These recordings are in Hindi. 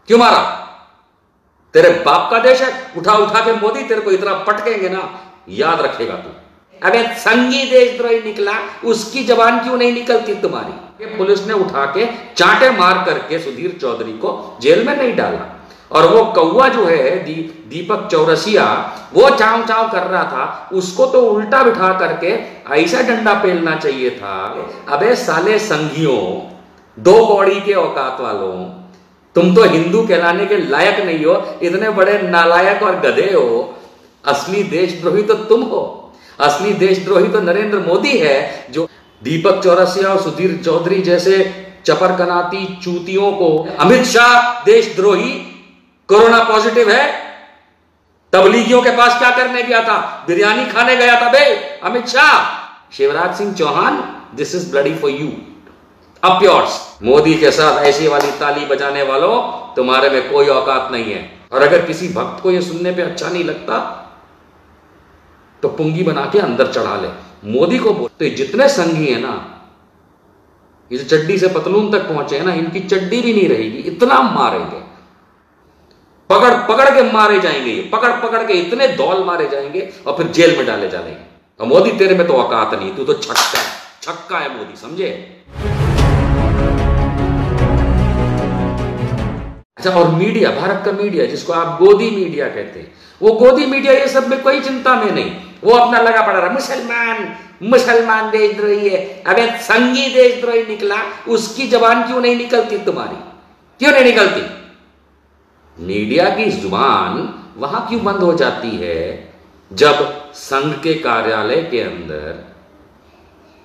क्यों मारा? तेरे बाप का देश है, उठा उठा के मोदी तेरे को इतना पटकेंगे ना, याद रखेगा तू। अबे संघी देशद्रोही निकला, उसकी जबान क्यों नहीं निकलती तुम्हारी? पुलिस ने उठा के चांटे मार करके सुधीर चौधरी को जेल में नहीं डाला, और वो कौवा जो है दीपक चौरसिया, वो चाव चाव कर रहा था, उसको तो उल्टा बिठा करके ऐसा डंडा पेलना चाहिए था। अबे साले संघियों, दो कौड़ी के औकात वालों, तुम तो हिंदू कहलाने के लायक नहीं हो, इतने बड़े नालायक और गधे हो। असली देशद्रोही तो तुम हो, असली देशद्रोही तो नरेंद्र मोदी है, जो दीपक चौरसिया और सुधीर चौधरी जैसे चपरकनाती चूतियों को। अमित शाह देशद्रोही, कोरोना पॉजिटिव है, तबलीगियों के पास क्या करने गया था? बिरयानी खाने गया था बे Amit Shah. Shivraj Singh Chouhan, this is bloody for you, up yours. Modi के साथ ऐसी वाली ताली बजाने वालों, तुम्हारे में कोई औकात नहीं है। और अगर किसी भक्त को यह सुनने पे अच्छा नहीं लगता तो पुंगी बना के अंदर चढ़ा ले। मोदी को बोलते, जितने संघी है ना, ये जो चड्डी से पतलून तक पहुंचे हैं ना, इनकी चड्डी भी नहीं रहेगी, इतना मारेंगे, पकड़ पकड़ के मारे जाएंगे, ये पकड़ पकड़ के इतने दौल मारे जाएंगे और फिर जेल में डाले जाएंगे। तो मोदी तेरे में तो औकात नहीं, तू तो छक्का है मोदी, समझे? अच्छा, और मीडिया, भारत का मीडिया जिसको आप गोदी मीडिया कहते हैं, वो गोदी मीडिया ये सब में कोई चिंता में नहीं, वो अपना लगा पड़ा रहा, मुसलमान देशद्रोही है। अबे संघी देशद्रोही निकला, उसकी जबान क्यों नहीं निकलती तुम्हारी? क्यों नहीं निकलती? मीडिया की जुबान वहां क्यों बंद हो जाती है जब संघ के कार्यालय के अंदर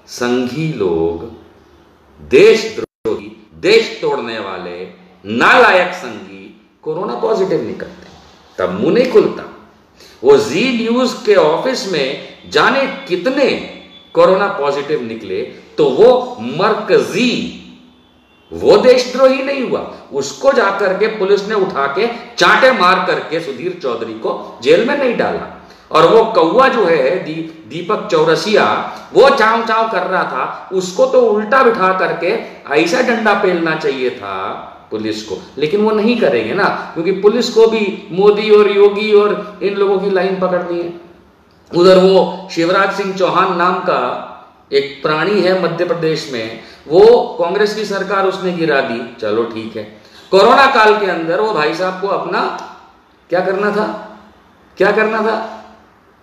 संघी लोग, देशद्रोही, देश तोड़ने वाले नालायक संघी कोरोना पॉजिटिव निकलते, तब मुंह नहीं खुलता। वो जी न्यूज के ऑफिस में जाने कितने कोरोना पॉजिटिव निकले, तो वो मरकजी, वो देशद्रोही नहीं हुआ, उसको जाकर के पुलिस ने उठा के चांटे मार करके सुधीर चौधरी को जेल में नहीं डाला। और वो कौवा जो है दीपक चौरसिया, वो चाव चाव कर रहा था, उसको तो उल्टा बिठा करके ऐसा डंडा पेलना चाहिए था पुलिस को, लेकिन वो नहीं करेंगे ना, क्योंकि पुलिस को भी मोदी और योगी और इन लोगों की लाइन पकड़नी है। उधर वो शिवराज सिंह चौहान नाम का एक प्राणी है मध्य प्रदेश में, वो कांग्रेस की सरकार उसने गिरा दी, चलो ठीक है। कोरोना काल के अंदर वो भाई साहब को अपना क्या करना था?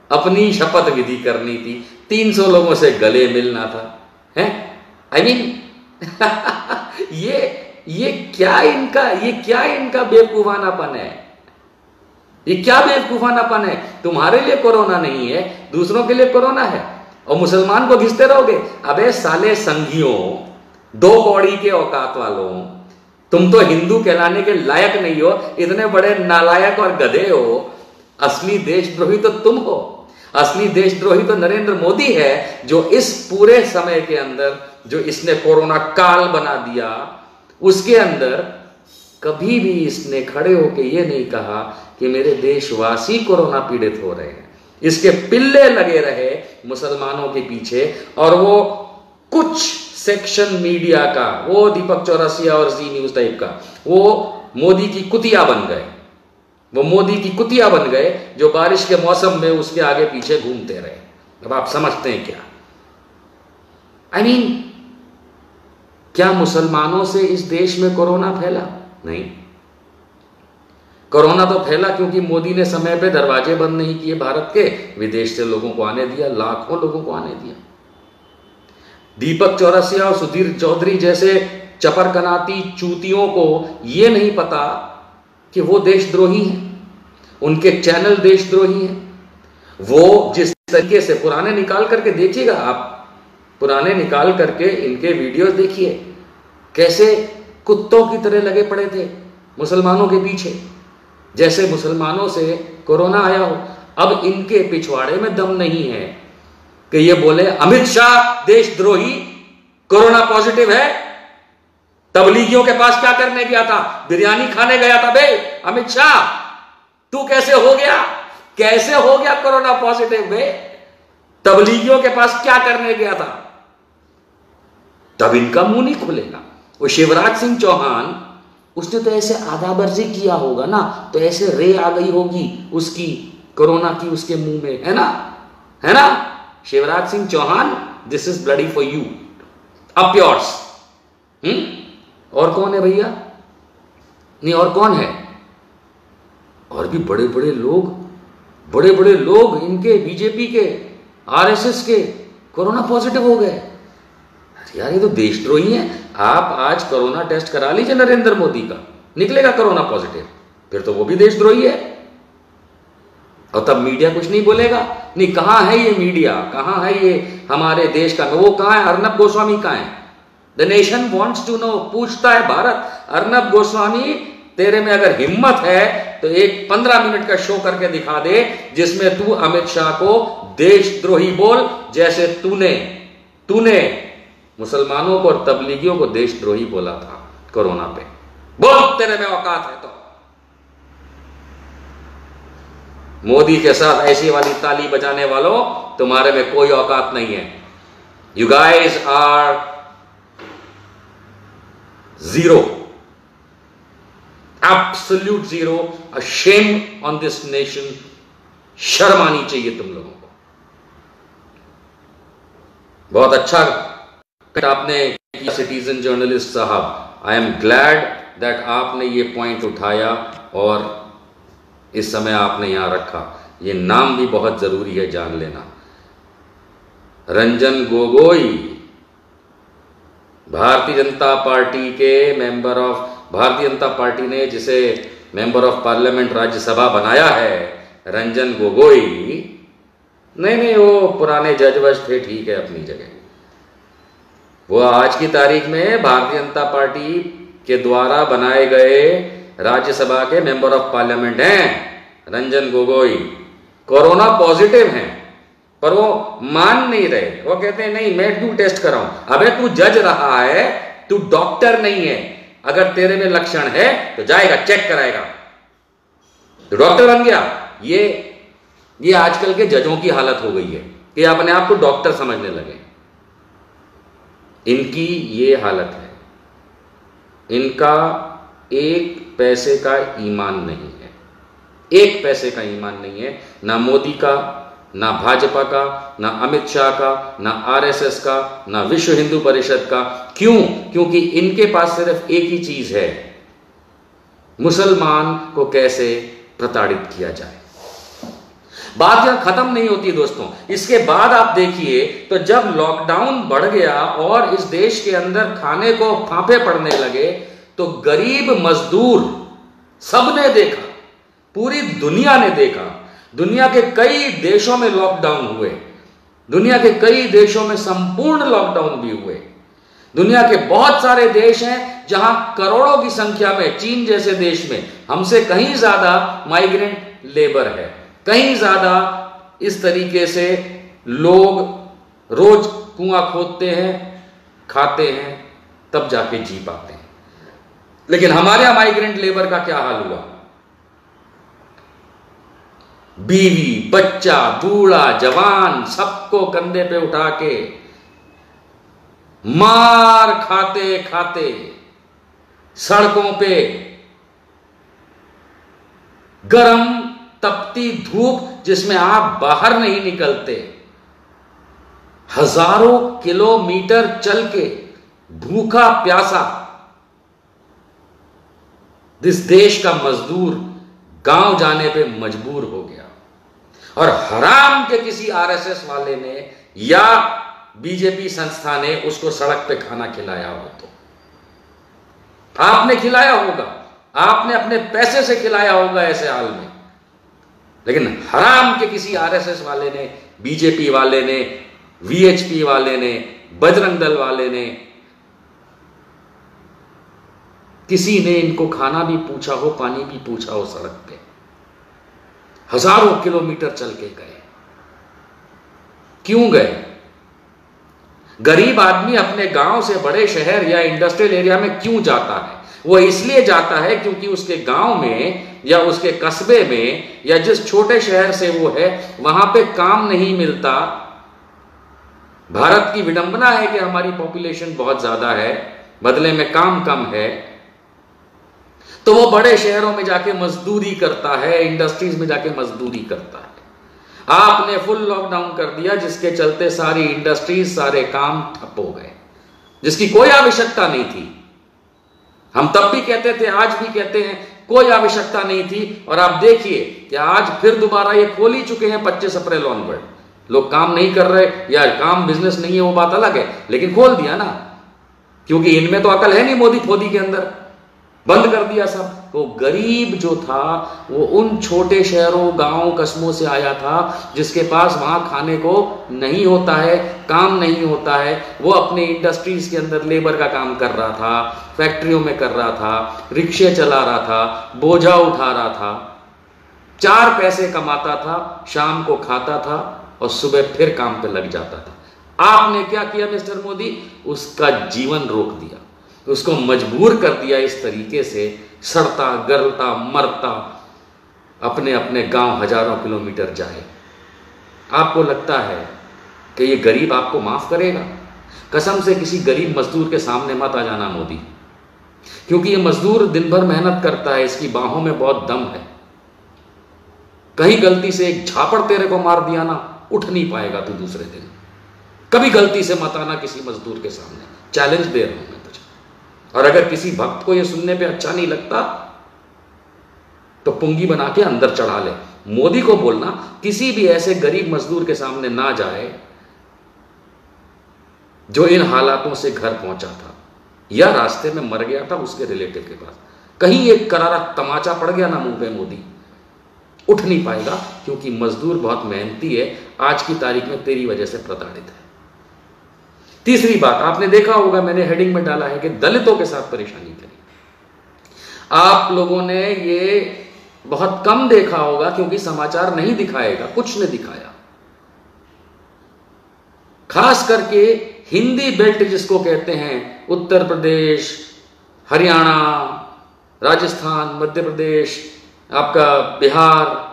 अपनी शपथ विधि करनी थी, 300 लोगों से गले मिलना था, हैं? आई मीन ये क्या इनका बेवकूफानापन है? ये क्या बेवकूफानापन है? तुम्हारे लिए कोरोना नहीं है, दूसरों के लिए कोरोना है, और मुसलमान को घिसते रहोगे। अबे साले संघियों, दो कौड़ी के औकात वालों, तुम तो हिंदू कहलाने के लायक नहीं हो, इतने बड़े नालायक और गधे हो। असली देशद्रोही तो तुम हो, असली देशद्रोही तो नरेंद्र मोदी है, जो इस पूरे समय के अंदर, जो इसने कोरोना काल बना दिया, उसके अंदर कभी भी इसने खड़े होकर यह नहीं कहा कि मेरे देशवासी कोरोना पीड़ित हो रहे हैं। इसके पिल्ले लगे रहे मुसलमानों के पीछे, और वो कुछ सेक्शन मीडिया का, वो दीपक चौरसिया और जी न्यूज टाइप का, वो मोदी की कुतिया बन गए, जो बारिश के मौसम में उसके आगे पीछे घूमते रहे। अब आप समझते हैं क्या? आई मीन, क्या मुसलमानों से इस देश में कोरोना फैला? नहीं, कोरोना तो फैला क्योंकि मोदी ने समय पे दरवाजे बंद नहीं किए भारत के, विदेश से लोगों को आने दिया, लाखों लोगों को आने दिया। दीपक चौरसिया और सुधीर चौधरी जैसे चपरकनाती चूतियों को यह नहीं पता कि वो देशद्रोही हैं, उनके चैनल देशद्रोही हैं। वो जिस तरीके से पुराने निकाल करके देखिएगा, आप पुराने निकाल करके इनके वीडियोस देखिए, कैसे कुत्तों की तरह लगे पड़े थे मुसलमानों के पीछे, जैसे मुसलमानों से कोरोना आया हो। अब इनके पिछवाड़े में दम नहीं है कि ये बोले अमित शाह देशद्रोही, कोरोना पॉजिटिव है, तबलीगियों के पास क्या करने गया था? बिरयानी खाने गया था बे अमित शाह। तू कैसे हो गया कोरोना पॉजिटिव बे? तबलीगियों के पास क्या करने गया था? तब इनका मुंह नहीं खुलेगा। वो शिवराज सिंह चौहान उसने तो ऐसे आधा बर्जी किया होगा ना, तो ऐसे रे आ गई होगी उसकी कोरोना की उसके मुंह में, है ना, है ना। Shivraj Singh Chouhan, this is bloody for you, up yours. और कौन है भैया? नहीं, और कौन है? और भी बड़े बड़े लोग इनके बीजेपी के, आरएसएस के कोरोना पॉजिटिव हो गए। यार ये तो देशद्रोही है। आप आज कोरोना टेस्ट करा लीजिए नरेंद्र मोदी का, निकलेगा कोरोना पॉजिटिव, फिर तो वो भी देशद्रोही है। और तब मीडिया कुछ नहीं बोलेगा। नहीं, कहां है ये मीडिया, कहां है ये हमारे देश का, वो कहां है? अर्नब गोस्वामी कहां है? The nation wants to know, पूछता है भारत। अर्नब गोस्वामी, तेरे में अगर हिम्मत है तो एक 15 मिनट का शो करके दिखा दे जिसमें तू अमित शाह को देशद्रोही बोल, जैसे तूने मुसलमानों को और तबलीगियों को देशद्रोही बोला था कोरोना पे। बोल, तेरे में औकात है तो। मोदी के साथ ऐसी वाली ताली बजाने वालों, तुम्हारे में कोई औकात नहीं है। You guys are zero, absolute zero, a shame on this nation. शर्म आनी चाहिए तुम लोगों को। बहुत अच्छा आपने किया सिटीजन जर्नलिस्ट साहब। आई एम ग्लैड दैट आपने ये पॉइंट उठाया और इस समय आपने यहां रखा। ये नाम भी बहुत जरूरी है जान लेना। रंजन गोगोई, भारतीय जनता पार्टी के member of, Bharatiya Janata party ने जिसे मेंबर ऑफ पार्लियामेंट राज्यसभा बनाया है, रंजन गोगोई, नहीं वो पुराने जज वज थे, ठीक है अपनी जगह। वो आज की तारीख में भारतीय जनता पार्टी के द्वारा बनाए गए राज्यसभा के मेंबर ऑफ पार्लियामेंट हैं। रंजन गोगोई कोरोना पॉजिटिव हैं, पर वो मान नहीं रहे। वो कहते हैं नहीं मैं क्यों टेस्ट कराऊं। अबे तू जज रहा है, तू डॉक्टर नहीं है। अगर तेरे में लक्षण है तो जाएगा चेक कराएगा, तो डॉक्टर बन गया। ये आजकल के जजों की हालत हो गई है कि अपने आप को डॉक्टर समझने लगे। इनकी ये हालत है। इनका एक पैसे का ईमान नहीं है, एक पैसे का ईमान नहीं है। ना मोदी का, ना भाजपा का, ना अमित शाह का, ना आरएसएस का, ना विश्व हिंदू परिषद का। क्यों? क्योंकि इनके पास सिर्फ एक ही चीज है, मुसलमान को कैसे प्रताड़ित किया जाए। बात यहां खत्म नहीं होती दोस्तों। इसके बाद आप देखिए तो जब लॉकडाउन बढ़ गया और इस देश के अंदर खाने को फांफे पड़ने लगे, तो गरीब मजदूर सबने देखा, पूरी दुनिया ने देखा। दुनिया के कई देशों में लॉकडाउन हुए, दुनिया के कई देशों में संपूर्ण लॉकडाउन भी हुए। दुनिया के बहुत सारे देश हैं जहां करोड़ों की संख्या में, चीन जैसे देश में हमसे कहीं ज्यादा माइग्रेंट लेबर है, कहीं ज्यादा इस तरीके से लोग रोज कुआं खोदते हैं, खाते हैं, तब जाके जी पाते हैं। लेकिन हमारे यहां माइग्रेंट लेबर का क्या हाल हुआ? बीवी, बच्चा, बूढ़ा, जवान सबको कंधे पे उठा के मार खाते खाते सड़कों पे गरम तपती धूप जिसमें आप बाहर नहीं निकलते, हजारों किलोमीटर चल के भूखा प्यासा इस देश का मजदूर गांव जाने पे मजबूर हो गया। और हराम के किसी आरएसएस वाले ने या बीजेपी संस्था ने उसको सड़क पे खाना खिलाया हो, तो आपने खिलाया होगा, आपने अपने पैसे से खिलाया होगा ऐसे हाल में। लेकिन हराम के किसी आरएसएस वाले ने, बीजेपी वाले ने, वीएचपी वाले ने, बजरंग दल वाले ने, किसी ने इनको खाना भी पूछा हो, पानी भी पूछा हो, सड़क पे हजारों किलोमीटर चल के गए। क्यों गए? गरीब आदमी अपने गांव से बड़े शहर या इंडस्ट्रियल एरिया में क्यों जाता है? वो इसलिए जाता है क्योंकि उसके गांव में या उसके कस्बे में या जिस छोटे शहर से वो है वहां पे काम नहीं मिलता। भारत की विडंबना है कि हमारी पॉपुलेशन बहुत ज्यादा है, बदले में काम कम है। तो वो बड़े शहरों में जाके मजदूरी करता है, इंडस्ट्रीज में जाके मजदूरी करता है। आपने फुल लॉकडाउन कर दिया, जिसके चलते सारी इंडस्ट्रीज, सारे काम ठप हो गए, जिसकी कोई आवश्यकता नहीं थी। हम तब भी कहते थे, आज भी कहते हैं, कोई आवश्यकता नहीं थी। और आप देखिए कि आज फिर दोबारा ये खोल ही चुके हैं 25 अप्रैल ऑनवर्ड। लोग काम नहीं कर रहे या काम बिजनेस नहीं है, वो बात अलग है, लेकिन खोल दिया ना, क्योंकि इनमें तो अकल है नहीं मोदी फोदी के अंदर, बंद कर दिया सब। तो गरीब जो था वो उन छोटे शहरों, गांवों, कस्बों से आया था, जिसके पास वहां खाने को नहीं होता है, काम नहीं होता है। वो अपने इंडस्ट्रीज के अंदर लेबर का काम कर रहा था, फैक्ट्रियों में कर रहा था, रिक्शे चला रहा था, बोझा उठा रहा था, 4 पैसे कमाता था, शाम को खाता था और सुबह फिर काम पे लग जाता था। आपने क्या किया मिस्टर मोदी? उसका जीवन रोक दिया, उसको मजबूर कर दिया इस तरीके से, सड़ता गलता मरता अपने अपने गांव हजारों किलोमीटर जाए। आपको लगता है कि ये गरीब आपको माफ करेगा? कसम से किसी गरीब मजदूर के सामने मत आ जाना मोदी, क्योंकि ये मजदूर दिन भर मेहनत करता है, इसकी बाहों में बहुत दम है। कहीं गलती से एक झापड़ तेरे को मार दिया ना, उठ नहीं पाएगा तू दूसरे दिन। कभी गलती से मत आना किसी मजदूर के सामने, चैलेंज दे रहा हूं मैं तुझे। और अगर किसी भक्त को यह सुनने पे अच्छा नहीं लगता तो पुंगी बना के अंदर चढ़ा ले। मोदी को बोलना किसी भी ऐसे गरीब मजदूर के सामने ना जाए जो इन हालातों से घर पहुंचा था या रास्ते में मर गया था उसके रिलेटिव के पास। कहीं एक करारा तमाचा पड़ गया ना मुंह पे, मोदी उठ नहीं पाएगा, क्योंकि मजदूर बहुत मेहनती है, आज की तारीख में तेरी वजह से प्रताड़ित है। तीसरी बात, आपने देखा होगा, मैंने हेडिंग में डाला है कि दलितों के साथ परेशानी करी। आप लोगों ने ये बहुत कम देखा होगा, क्योंकि समाचार नहीं दिखाएगा, कुछ ने दिखाया। खास करके हिंदी बेल्ट जिसको कहते हैं, उत्तर प्रदेश, हरियाणा, राजस्थान, मध्य प्रदेश, आपका बिहार,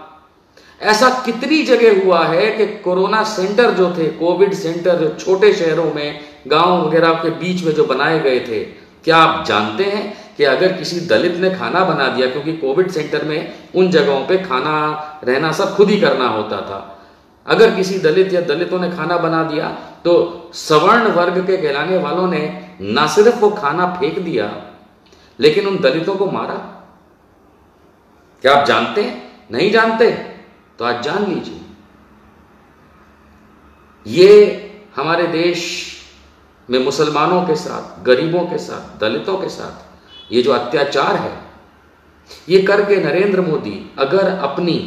ऐसा कितनी जगह हुआ है कि कोरोना सेंटर जो थे, कोविड सेंटर जो छोटे शहरों में, गांव वगैरह के बीच में जो बनाए गए थे, क्या आप जानते हैं कि अगर किसी दलित ने खाना बना दिया, क्योंकि कोविड सेंटर में उन जगहों पे खाना रहना सब खुद ही करना होता था, अगर किसी दलित या दलितों ने खाना बना दिया तो सवर्ण वर्ग के कहलाने वालों ने न सिर्फ वो खाना फेंक दिया, लेकिन उन दलितों को मारा। क्या आप जानते हैं? नहीं जानते तो आज जान लीजिए। ये हमारे देश में मुसलमानों के साथ, गरीबों के साथ, दलितों के साथ ये जो अत्याचार है, ये करके नरेंद्र मोदी अगर अपनी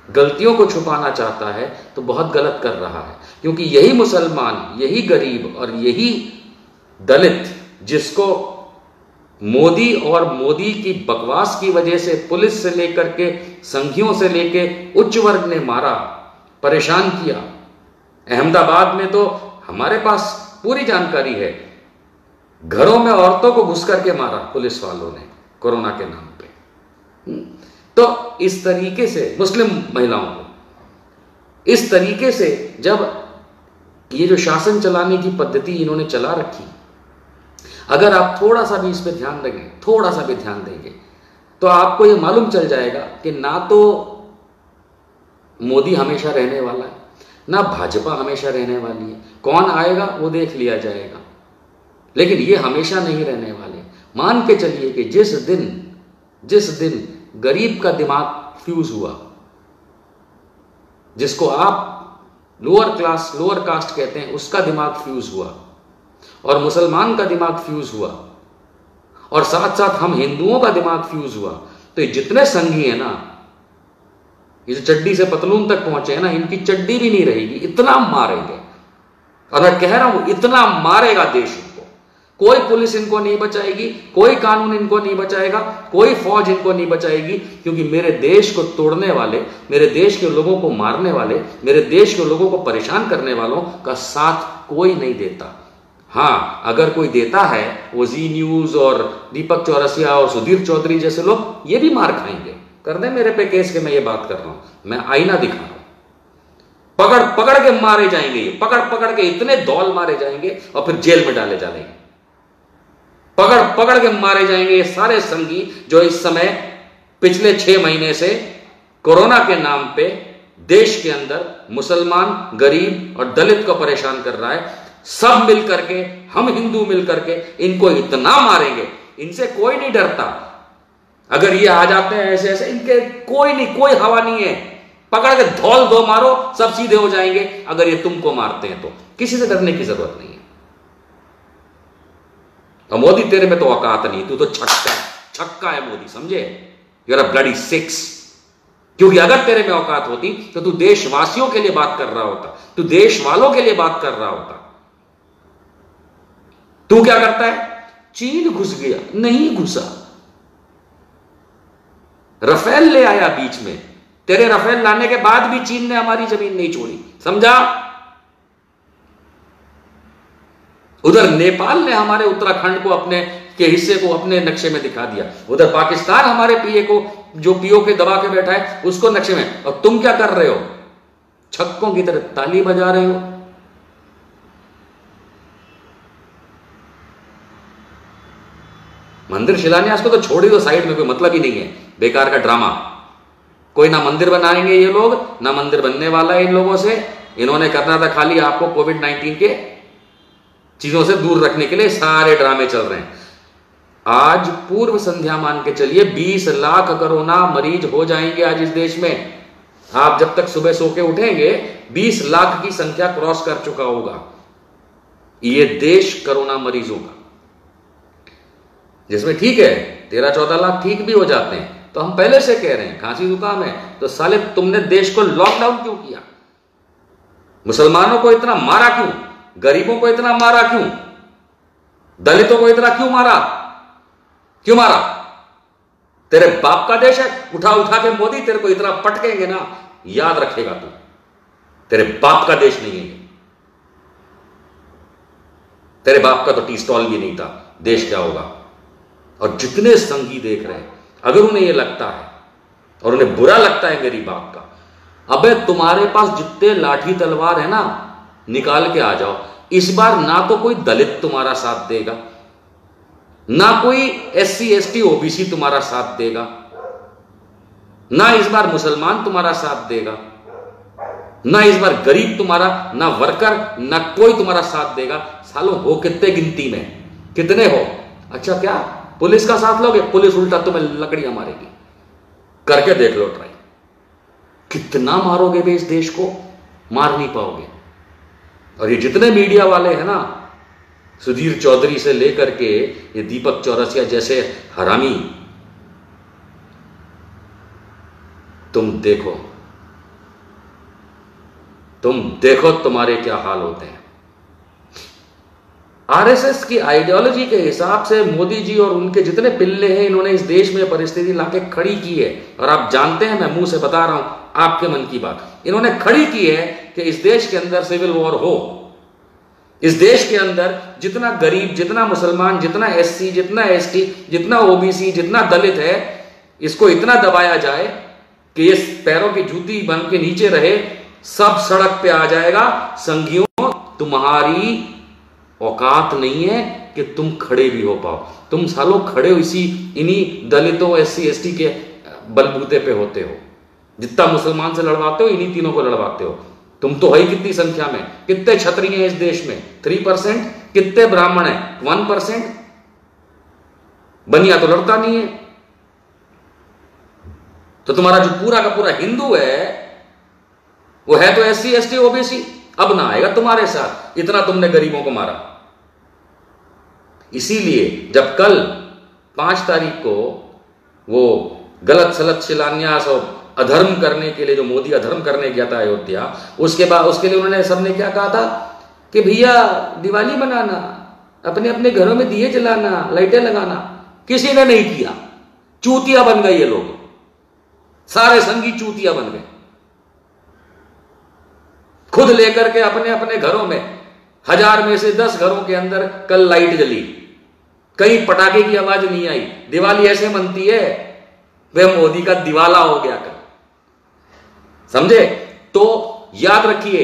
गलतियों को छुपाना चाहता है तो बहुत गलत कर रहा है, क्योंकि यही मुसलमान, यही गरीब और यही दलित जिसको मोदी और मोदी की बकवास की वजह से पुलिस से लेकर के संघियों से लेके उच्च वर्ग ने मारा, परेशान किया। अहमदाबाद में तो हमारे पास पूरी जानकारी है, घरों में औरतों को घुस करके मारा पुलिस वालों ने कोरोना के नाम पे। तो इस तरीके से मुस्लिम महिलाओं को, इस तरीके से जब ये जो शासन चलाने की पद्धति इन्होंने चला रखी, अगर आप थोड़ा सा भी इस पे ध्यान देंगे, थोड़ा सा भी ध्यान देंगे, तो आपको ये मालूम चल जाएगा कि ना तो मोदी हमेशा रहने वाला है, ना भाजपा हमेशा रहने वाली है। कौन आएगा वो देख लिया जाएगा, लेकिन ये हमेशा नहीं रहने वाले। मान के चलिए कि जिस दिन गरीब का दिमाग फ्यूज हुआ, जिसको आप लोअर क्लास, लोअर कास्ट कहते हैं, उसका दिमाग फ्यूज हुआ और मुसलमान का दिमाग फ्यूज हुआ और साथ साथ हम हिंदुओं का दिमाग फ्यूज हुआ, तो ये जितने संघी है ना, ये जो चड्डी से पतलून तक पहुंचे हैं ना, इनकी चड्डी भी नहीं रहेगी, इतना मारेंगे। और मैं कह रहा हूं इतना मारेगा देश को, कोई पुलिस इनको नहीं बचाएगी, कोई कानून इनको नहीं बचाएगा, कोई फौज इनको नहीं बचाएगी, क्योंकि मेरे देश को तोड़ने वाले, मेरे देश के लोगों को मारने वाले, मेरे देश के लोगों को परेशान करने वालों का साथ कोई नहीं देता। हाँ, अगर कोई देता है, वो जी न्यूज और दीपक चौरसिया और सुधीर चौधरी जैसे लोग, ये भी मार खाएंगे। कर दे मेरे पे केस के मैं ये बात कर रहा हूं, मैं आईना दिखा रहा हूं। पकड़ पकड़ के मारे जाएंगे, ये पकड़ पकड़ के इतने दौल मारे जाएंगे और फिर जेल में डाले जाएंगे। पकड़ पकड़ के मारे जाएंगे ये सारे संघी जो इस समय पिछले 6 महीने से कोरोना के नाम पे देश के अंदर मुसलमान, गरीब और दलित को परेशान कर रहा है। सब मिल करके, हम हिंदू मिल करके इनको इतना मारेंगे, इनसे कोई नहीं डरता। अगर ये आ जाते हैं ऐसे ऐसे, इनके कोई नहीं, कोई हवा नहीं है। पकड़ के धौल दो मारो, सब सीधे हो जाएंगे। अगर ये तुमको मारते हैं तो किसी से डरने की जरूरत नहीं है। तो मोदी तेरे में तो औकात नहीं, तू तो छक्का है मोदी, समझे? You are a bloody 6। क्योंकि अगर तेरे में औकात होती तो तू देशवासियों के लिए बात कर रहा होता, तू देश वालों के लिए बात कर रहा होता। तू क्या करता है? चीन घुस गया, नहीं घुसा। राफेल ले आया बीच में, तेरे राफेल लाने के बाद भी चीन ने हमारी जमीन नहीं छोड़ी, समझा? उधर नेपाल ने हमारे उत्तराखंड को, अपने के हिस्से को अपने नक्शे में दिखा दिया। उधर पाकिस्तान हमारे पीए को, जो पीओ के दबा के बैठा है, उसको नक्शे में। और तुम क्या कर रहे हो? छक्कों की तरह ताली बजा रहे हो। मंदिर शिलान्यास को तो छोड़ ही दो, साइड में कोई मतलब ही नहीं है, बेकार का ड्रामा। कोई ना मंदिर बनाएंगे ये लोग, ना मंदिर बनने वाला है इन लोगों से। इन्होंने करना था खाली आपको कोविड-19 के चीजों से दूर रखने के लिए सारे ड्रामे चल रहे हैं। आज पूर्व संध्या मान के चलिए 20 लाख कोरोना मरीज हो जाएंगे आज इस देश में। आप जब तक सुबह सो के उठेंगे 20 लाख की संख्या क्रॉस कर चुका होगा ये देश कोरोना मरीजों का, जिसमें ठीक है 13-14 लाख ठीक भी हो जाते हैं। तो हम पहले से कह रहे हैं खांसी जुकाम है तो साले तुमने देश को लॉकडाउन क्यों किया? मुसलमानों को इतना मारा क्यों? गरीबों को इतना मारा क्यों? दलितों को इतना क्यों मारा? क्यों मारा? तेरे बाप का देश है, उठा उठा के मोदी तेरे को इतना पटकेंगे ना, याद रखेगा तू, तेरे बाप का देश नहीं है। तेरे बाप का तो टी स्टॉल भी नहीं था, देश क्या होगा? और जितने संघी देख रहे हैं, अगर उन्हें यह लगता है और उन्हें बुरा लगता है मेरी बात का, अबे तुम्हारे पास जितने लाठी तलवार है ना, निकाल के आ जाओ। इस बार ना तो कोई दलित तुम्हारा साथ देगा, ना कोई SC ST OBC तुम्हारा साथ देगा, ना इस बार मुसलमान तुम्हारा साथ देगा, ना इस बार गरीब तुम्हारा, ना वर्कर, ना कोई तुम्हारा साथ देगा। सालों हो कितने गिनती में, कितने हो? अच्छा क्या पुलिस का साथ लोगे? पुलिस उल्टा तुम्हें लकड़ियां मारेगी, करके देख लो ट्राई। कितना मारोगे बे इस देश को? मार नहीं पाओगे। और ये जितने मीडिया वाले हैं ना, सुधीर चौधरी से लेकर के ये दीपक चौरसिया जैसे हरामी, तुम देखो तुम्हारे क्या हाल होते हैं। RSS की आइडियोलॉजी के हिसाब से मोदी जी और उनके जितने पिल्ले हैं, इन्होंने इस देश में परिस्थिति लाके खड़ी की है। और आप जानते हैं, मैं मुंह से बता रहा हूं आपके मन की बात, इन्होंने खड़ी की है कि इस देश के अंदर सिविल वॉर हो। इस देश के अंदर जितना गरीब, जितना मुसलमान, जितना SC, जितना ST, जितना OBC, जितना दलित है, इसको इतना दबाया जाए कि ये पैरों की जूती बन के नीचे रहे, सब सड़क पे आ जाएगा। संघियों, तुम्हारी औकात नहीं है कि तुम खड़े भी हो पाओ। तुम सालों खड़े हो इन्हीं दलितों, SC ST के बलबूते पे होते हो। जितना मुसलमान से लड़वाते हो, इन्हीं तीनों को लड़वाते हो। तुम तो है कितनी संख्या में, कितने क्षत्रिय हैं इस देश में? 3%। कितने ब्राह्मण हैं? 1%। बनिया तो लड़ता नहीं है। तो तुम्हारा जो पूरा का पूरा हिंदू है, वो है तो SC ST OBC। अब ना आएगा तुम्हारे साथ, इतना तुमने गरीबों को मारा। इसीलिए जब कल 5 तारीख को वो गलत सलत शिलान्यास और अधर्म करने के लिए, जो मोदी अधर्म करने गया था अयोध्या, उसके बाद उसके लिए उन्होंने सबने क्या कहा था कि भैया दिवाली मनाना, अपने अपने घरों में दिए जलाना, लाइटें लगाना। किसी ने नहीं किया। चूतिया बन गए ये लोग, सारे संगी चूतिया बन गए। खुद लेकर के अपने अपने घरों में 1000 में से 10 घरों के अंदर कल लाइट जली, कहीं पटाखे की आवाज नहीं आई। दिवाली ऐसे मनती है वह मोदी का दिवाला हो गया कल, समझे? तो याद रखिए,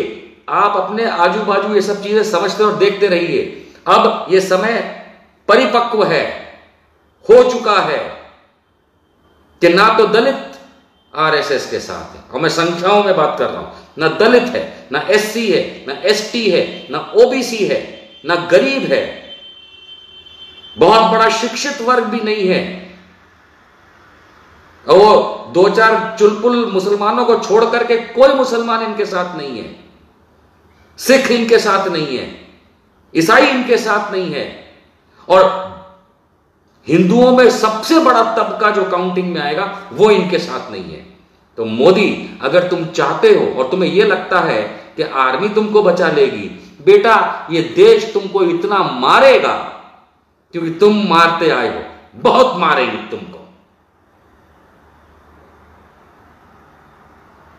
आप अपने आजू बाजू ये सब चीजें समझते और देखते रहिए। अब ये समय परिपक्व है, हो चुका है कि ना तो दलित आरएसएस के साथ है, और मैं संख्याओं में बात कर रहा हूं, ना दलित है, ना एससी है, ना एसटी है, ना ओबीसी है, ना गरीब है, बहुत बड़ा शिक्षित वर्ग भी नहीं है, और वो 2-4 चुलपुल मुसलमानों को छोड़ करके कोई मुसलमान इनके साथ नहीं है, सिख इनके साथ नहीं है, ईसाई इनके साथ नहीं है, और हिंदुओं में सबसे बड़ा तबका जो काउंटिंग में आएगा वो इनके साथ नहीं है। तो मोदी, अगर तुम चाहते हो और तुम्हें यह लगता है कि आर्मी तुमको बचा लेगी, बेटा ये देश तुमको इतना मारेगा क्योंकि तुम मारते आए हो, बहुत मारेंगे तुमको।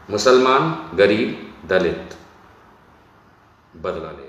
मुसलमान, गरीब, दलित बदला ले।